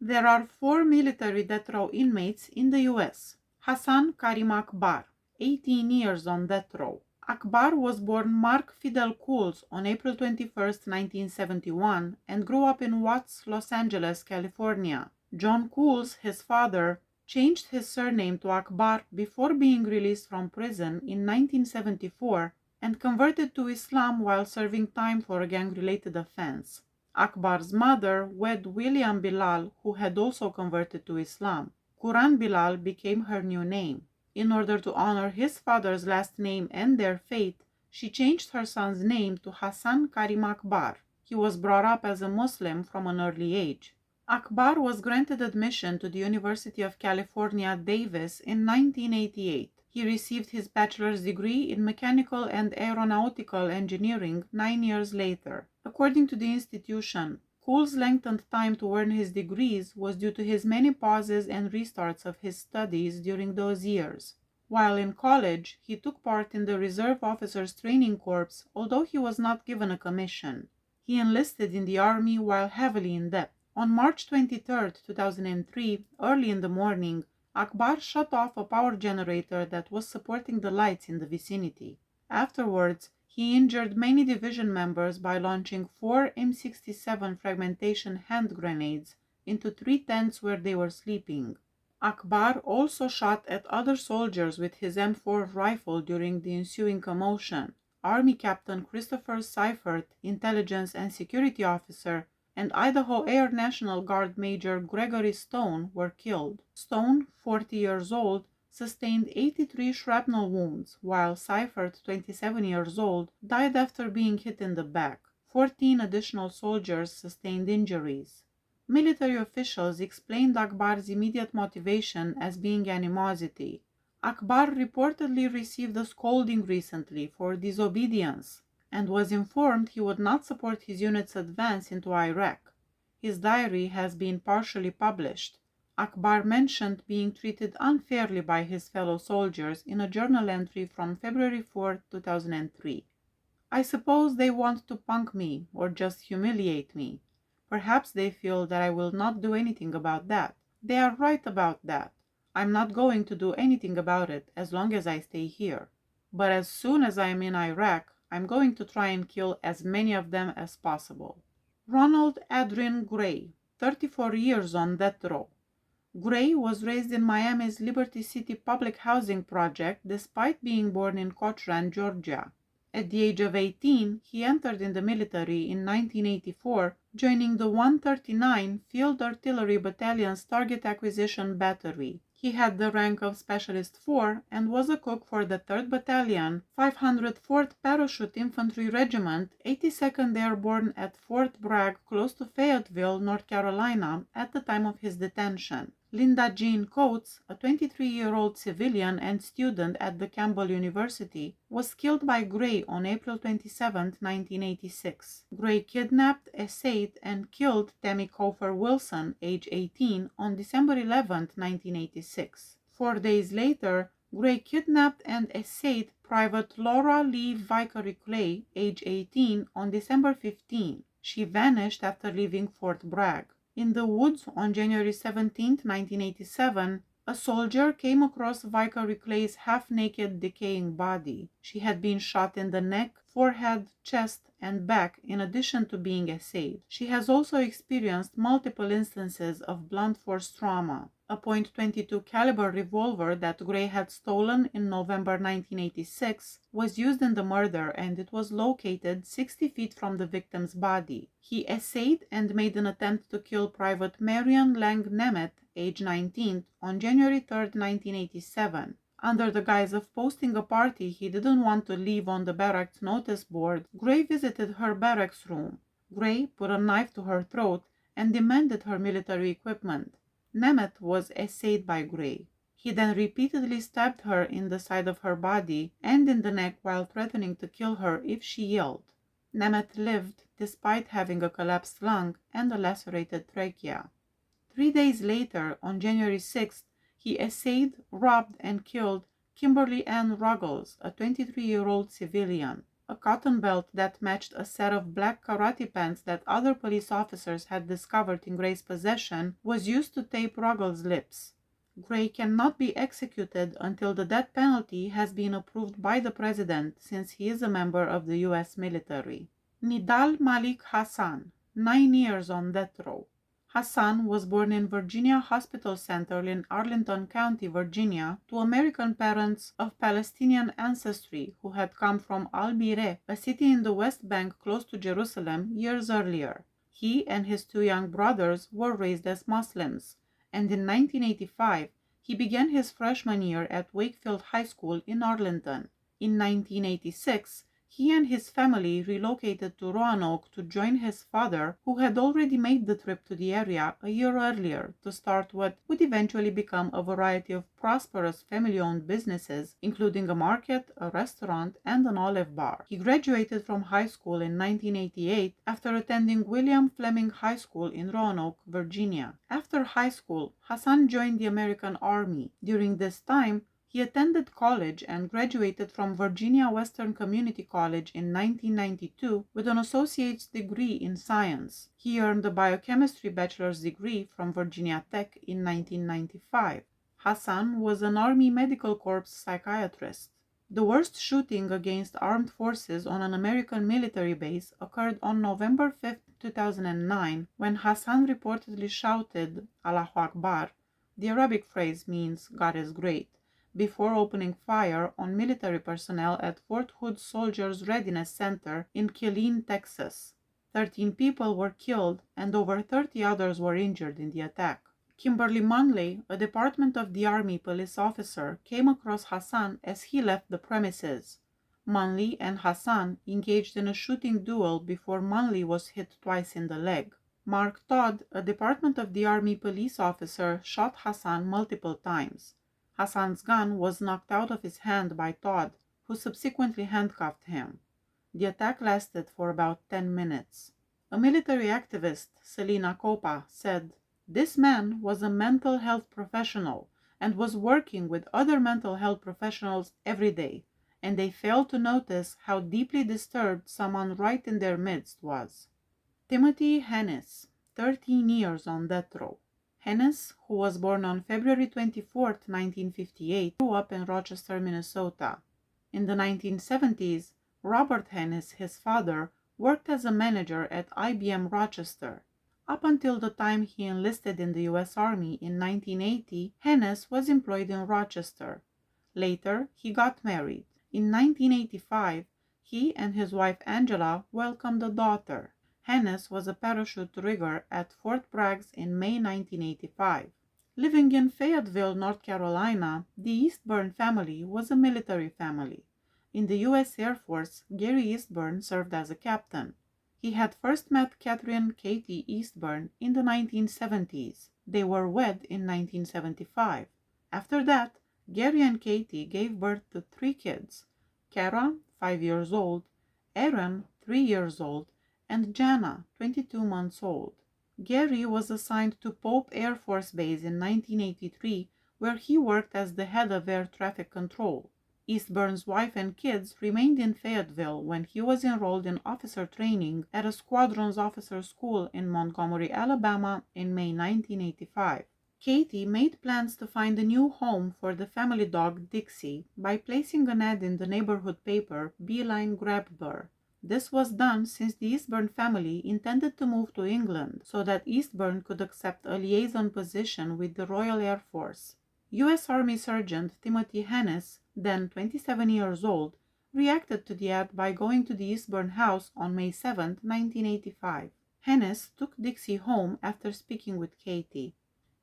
There are 4 military death row inmates in the US. Hassan Karim Akbar, 18 years on death row. Akbar was born Mark Fidel Cools on April 21, 1971, and grew up in Watts, Los Angeles, California. John Cools, his father, changed his surname to Akbar before being released from prison in 1974 and converted to Islam while serving time for a gang-related offense. Akbar's mother wed William Bilal, who had also converted to Islam. Quran Bilal became her new name. In order to honor his father's last name and their fate, she changed her son's name to Hassan Karim Akbar. He was brought up as a Muslim from an early age. Akbar was granted admission to the University of California, Davis in 1988. He received his bachelor's degree in mechanical and aeronautical engineering 9 years later. According to the institution, Cools' lengthened time to earn his degrees was due to his many pauses and restarts of his studies during those years. While in college, he took part in the Reserve Officers Training Corps, although he was not given a commission. He enlisted in the Army while heavily in debt. On March 23, 2003, early in the morning, Akbar shut off a power generator that was supporting the lights in the vicinity. Afterwards, he injured many division members by launching 4 M67 fragmentation hand grenades into 3 tents where they were sleeping. Akbar also shot at other soldiers with his M4 rifle during the ensuing commotion. Army Captain Christopher Seifert, intelligence and security officer, and Idaho Air National Guard Major Gregory Stone were killed. Stone, 40 years old, sustained 83 shrapnel wounds, while Seifert, 27 years old, died after being hit in the back. 14 additional soldiers sustained injuries. Military officials explained Akbar's immediate motivation as being animosity. Akbar reportedly received a scolding recently for disobedience and was informed he would not support his unit's advance into Iraq. His diary has been partially published. Akbar mentioned being treated unfairly by his fellow soldiers in a journal entry from February 4, 2003. I suppose they want to punk me or just humiliate me. Perhaps they feel that I will not do anything about that. They are right about that. I'm not going to do anything about it as long as I stay here. But as soon as I'm in Iraq, I'm going to try and kill as many of them as possible. Ronald Adrian Gray, 34 years on death row. Gray was raised in Miami's Liberty City public housing project despite being born in Cochran, Georgia. At the age of 18, he entered in the military in 1984, joining the 139 Field Artillery Battalion's Target Acquisition Battery. He had the rank of Specialist 4 and was a cook for the 3rd Battalion, 504th Parachute Infantry Regiment, 82nd Airborne at Fort Bragg, close to Fayetteville, North Carolina, at the time of his detention. Linda Jean Coates, a 23-year-old civilian and student at the Campbell University, was killed by Gray on April 27, 1986. Gray kidnapped, essayed, and killed Tammy Kofer Wilson, age 18, on December 11, 1986. 4 days later, Gray kidnapped and essayed Private Laura Lee Vicary Clay, age 18, on December 15. She vanished after leaving Fort Bragg. In the woods on January 17, 1987, a soldier came across Vicary Clay's half-naked, decaying body. She had been shot in the neck, forehead, chest, and back, in addition to being essayed. She has also experienced multiple instances of blunt force trauma. A .22 caliber revolver that Gray had stolen in November 1986 was used in the murder, and it was located 60 feet from the victim's body. He essayed and made an attempt to kill Private Marion Lang Nemeth, age 19, on January 3, 1987. Under the guise of posting a party he didn't want to leave on the barracks notice board, Gray visited her barracks room. Gray put a knife to her throat and demanded her military equipment. Nemeth was essayed by Gray. He then repeatedly stabbed her in the side of her body and in the neck while threatening to kill her if she yelled. Nemeth lived despite having a collapsed lung and a lacerated trachea. 3 days later, on January 6th, he essayed, robbed, and killed Kimberly Ann Ruggles, a 23-year-old civilian. A cotton belt that matched a set of black karate pants that other police officers had discovered in Gray's possession was used to tape Ruggles' lips. Gray cannot be executed until the death penalty has been approved by the president, since he is a member of the U.S. military. Nidal Malik Hassan, 9 years on death row. Hassan was born in Virginia Hospital Center in Arlington County, Virginia, to American parents of Palestinian ancestry who had come from Al-Bireh, a city in the West Bank close to Jerusalem, years earlier. He and his 2 young brothers were raised as Muslims, and in 1985 he began his freshman year at Wakefield High School in Arlington. In 1986, he and his family relocated to Roanoke to join his father, who had already made the trip to the area a year earlier to start what would eventually become a variety of prosperous family-owned businesses, including a market, a restaurant, and an olive bar. He graduated from high school in 1988 after attending William Fleming High School in Roanoke, Virginia. After high school, Hassan joined the American Army. During this time, he attended college and graduated from Virginia Western Community College in 1992 with an associate's degree in science. He earned a biochemistry bachelor's degree from Virginia Tech in 1995. Hassan was an Army Medical Corps psychiatrist. The worst shooting against armed forces on an American military base occurred on November 5, 2009, when Hassan reportedly shouted, "Allahu Akbar," the Arabic phrase means "God is great," before opening fire on military personnel at Fort Hood Soldiers Readiness Center in Killeen, Texas. 13 people were killed and over 30 others were injured in the attack. Kimberly Munley, a Department of the Army police officer, came across Hassan as he left the premises. Munley and Hassan engaged in a shooting duel before Munley was hit twice in the leg. Mark Todd, a Department of the Army police officer, shot Hassan multiple times. Hassan's gun was knocked out of his hand by Todd, who subsequently handcuffed him. The attack lasted for about 10 minutes. A military activist, Selina Copa, said, "This man was a mental health professional and was working with other mental health professionals every day, and they failed to notice how deeply disturbed someone right in their midst was." Timothy Hennis, 13 years on death row. Hennis, who was born on February 24, 1958, grew up in Rochester, Minnesota. In the 1970s, Robert Hennis, his father, worked as a manager at IBM Rochester. Up until the time he enlisted in the U.S. Army in 1980, Hennis was employed in Rochester. Later, he got married. In 1985, he and his wife Angela welcomed a daughter. Hennis was a parachute rigger at Fort Bragg in May 1985. Living in Fayetteville, North Carolina, the Eastburn family was a military family. In the U.S. Air Force, Gary Eastburn served as a captain. He had first met Catherine Katie Eastburn in the 1970s. They were wed in 1975. After that, Gary and Katie gave birth to 3 kids: Kara, 5 years old, Aaron, 3 years old, and Jana, 22 months old. Gary was assigned to Pope Air Force Base in 1983, where he worked as the head of air traffic control. Eastburn's wife and kids remained in Fayetteville when he was enrolled in officer training at a squadron's officer school in Montgomery, Alabama in May 1985. Katie made plans to find a new home for the family dog Dixie by placing an ad in the neighborhood paper Beeline Grabber. This was done since the Eastburn family intended to move to England so that Eastburn could accept a liaison position with the Royal Air Force. U.S. Army Sergeant Timothy Hennis, then 27 years old, reacted to the ad by going to the Eastburn house on May 7, 1985. Hennis took Dixie home after speaking with Katie.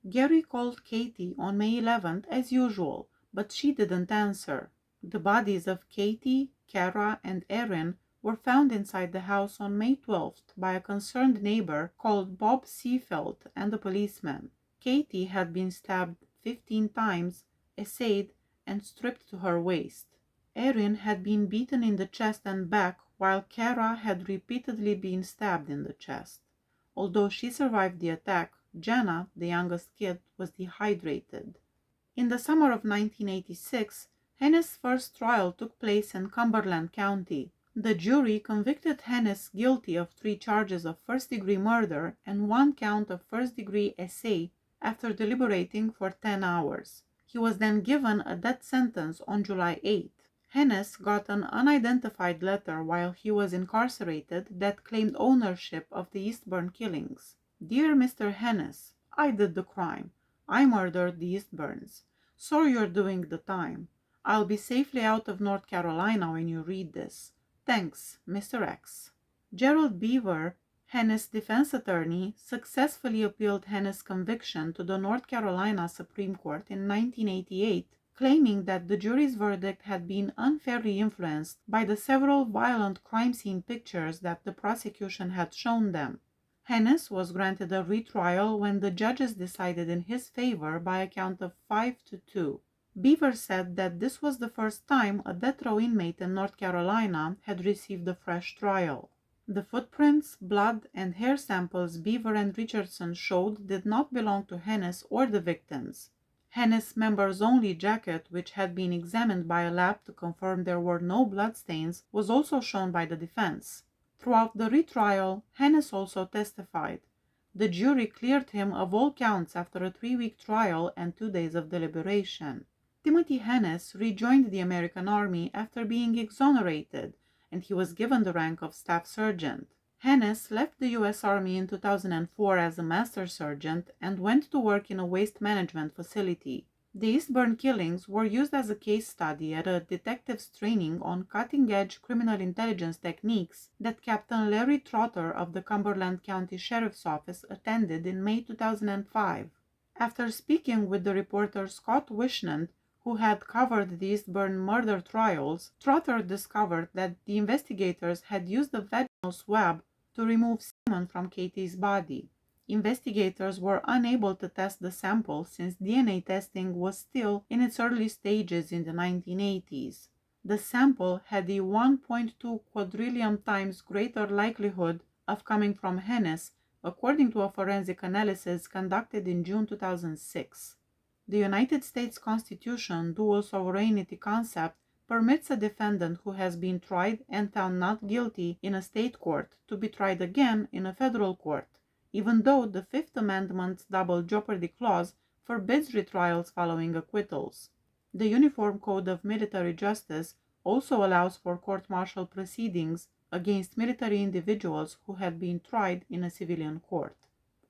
Gary called Katie on May 11 as usual, but she didn't answer. The bodies of Katie, Kara, and Aaron were found inside the house on May 12th by a concerned neighbor called Bob Seafelt and a policeman. Katie had been stabbed 15 times, essayed, and stripped to her waist. Aaron had been beaten in the chest and back, while Kara had repeatedly been stabbed in the chest. Although she survived the attack, Jana, the youngest kid, was dehydrated. In the summer of 1986, Hennis' first trial took place in Cumberland County. The jury convicted Hennis guilty of 3 charges of first-degree murder and 1 count of first-degree essay after deliberating for 10 hours. He was then given a death sentence on July 8. Hennis got an unidentified letter while he was incarcerated that claimed ownership of the Eastbourne killings. Dear Mr. Hennis, I did the crime. I murdered the Eastbournes. Sorry you're doing the time. I'll be safely out of North Carolina when you read this. Thanks, Mr. X. Gerald Beaver, Hennis' defense attorney, successfully appealed Hennis' conviction to the North Carolina Supreme Court in 1988, claiming that the jury's verdict had been unfairly influenced by the several violent crime scene pictures that the prosecution had shown them. Hennis was granted a retrial when the judges decided in his favor by a count of 5-2. Beaver said that this was the first time a death row inmate in North Carolina had received a fresh trial. The footprints, blood, and hair samples Beaver and Richardson showed did not belong to Hennis or the victims. Hennis' members-only jacket, which had been examined by a lab to confirm there were no bloodstains, was also shown by the defense. Throughout the retrial, Hennis also testified. The jury cleared him of all counts after a 3-week trial and 2 days of deliberation. Timothy Hennis rejoined the American Army after being exonerated, and he was given the rank of staff sergeant. Hennis left the U.S. Army in 2004 as a master sergeant and went to work in a waste management facility. The Eastbourne killings were used as a case study at a detective's training on cutting-edge criminal intelligence techniques that Captain Larry Trotter of the Cumberland County Sheriff's Office attended in May 2005. After speaking with the reporter Scott Wishnant, who had covered the Eastbourne murder trials, Trotter discovered that the investigators had used a vaginal swab to remove semen from Katie's body. Investigators were unable to test the sample since DNA testing was still in its early stages in the 1980s. The sample had a 1.2 quadrillion times greater likelihood of coming from Hennis, according to a forensic analysis conducted in June 2006. The United States Constitution dual sovereignty concept permits a defendant who has been tried and found not guilty in a state court to be tried again in a federal court, even though the Fifth Amendment's double jeopardy clause forbids retrials following acquittals. The Uniform Code of Military Justice also allows for court-martial proceedings against military individuals who had been tried in a civilian court.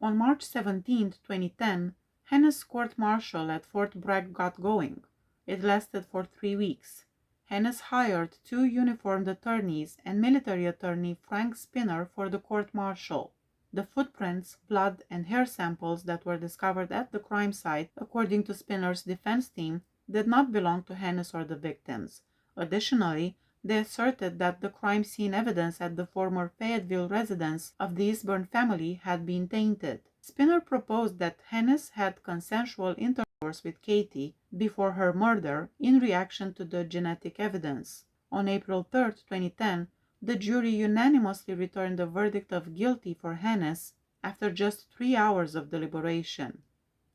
On March 17, 2010, Hennis' court-martial at Fort Bragg got going. It lasted for 3 weeks. Hennis hired 2 uniformed attorneys and military attorney Frank Spinner for the court-martial. The footprints, blood, and hair samples that were discovered at the crime site, according to Spinner's defense team, did not belong to Hennis or the victims. Additionally, they asserted that the crime scene evidence at the former Fayetteville residence of the Eastbourne family had been tainted. Spinner proposed that Hennis had consensual intercourse with Katie before her murder in reaction to the genetic evidence. On April 3, 2010, the jury unanimously returned a verdict of guilty for Hennis after just 3 hours of deliberation.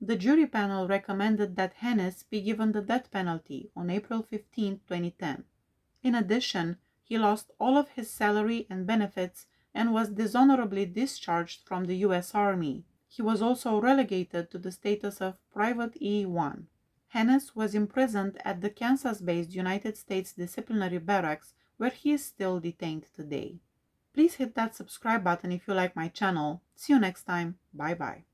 The jury panel recommended that Hennis be given the death penalty on April 15, 2010. In addition, he lost all of his salary and benefits and was dishonorably discharged from the U.S. Army. He was also relegated to the status of Private E1. Hennis was imprisoned at the Kansas-based United States Disciplinary Barracks, where he is still detained today. Please hit that subscribe button if you like my channel. See you next time. Bye bye.